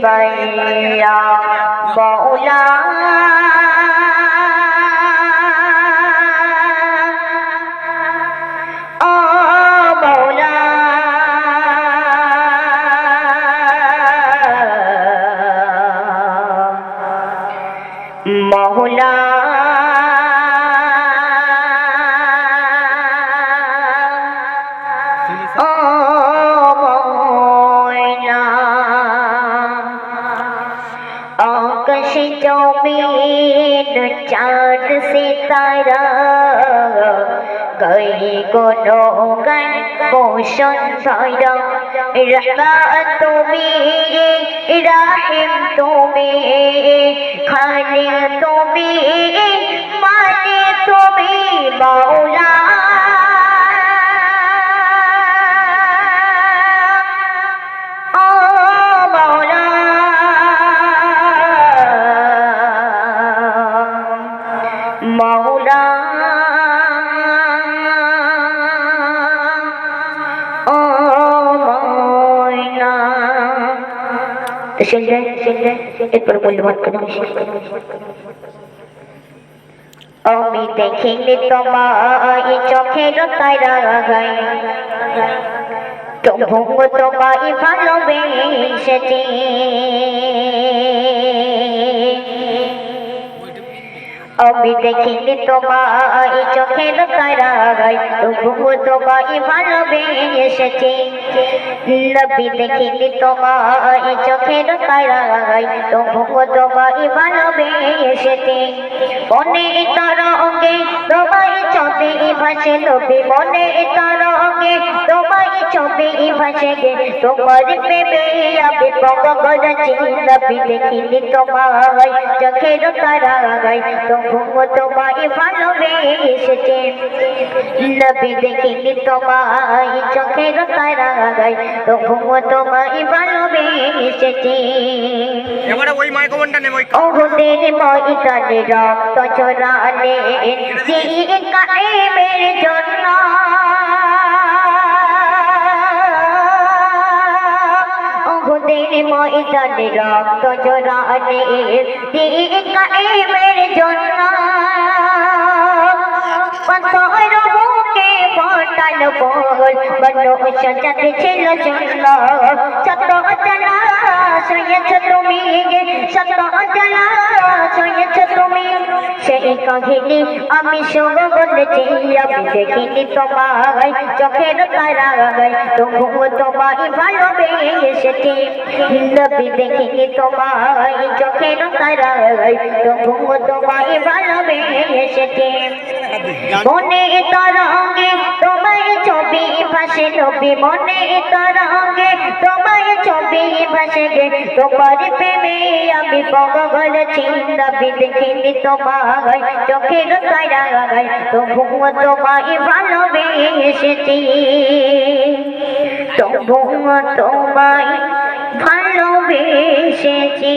बैया मौला मौला आकाश जमीन चाँद सितारा गई कोनो गान मोशन धारा रहमान तुम्हें राहिम तुम्हें खालिक तुम्हें मालिक तुम्हें मौला मौला ओ मौला तो सुन रहे एक पर मूल्यवान कदम আমি দেখিনি তোমায় চোখের তারায় তবুও তোমায় ভালোবেসেছি আমি দেখিনি তোমায় চোখের তারায় তবুও তোমায় ভালোবেসেছি নবী দেখিনি তোমায় চোখের তারায় তবুও তোমায় ভালোবেসেছি মনে তরঙ্গে তোমায় ছবি ভাসে নবী মনে তরঙ্গে তোমায় ছবি ভাসে গে তোমার প্রেমে আমি পগলেছি নবী দেখিনি তোমায় চোখের তারায় তবুও তোমায় ভালোবেসেছি নবী দেখিনি তোমায় চোখের তারায় তবুও তোমায় ভালোবেসেছি এবারে ওই মাইক্রোফোনটা নে ওই ওদের ময়দানে রক্ত ঝরালে জিকায়েমের জন্য ওদের ময়দানে রক্ত ঝরালে জিকায়েমের জন্য পাথর বুকে ফোটানো বল মানুষ যাতে ছিল জন্য শত জ্বালা সয়েছ তুমি শত জ্বালা সয়েছ তুমি সেই কাহিনী আমি শুনেছি আমি দেখিনি তোমায় চোখের তারায় তবুও তোমায় ভালোবেসেছি নবী দেখিনি তোমায় চোখের তারায় তবুও তোমায় ভালোবেসেছি মনে তরঙ্গে তোমায় ছবি ভাসে নবী মনে তরঙ্গে তোমায় ছবি ভাসে গে তোমার প্রেমে আমি পগলেছি নবী দেখিনি তোমায় চোখের তারায় তবুও তোমায় ভালোবেসেছি তবুও তোমায় ভালোবেসেছি।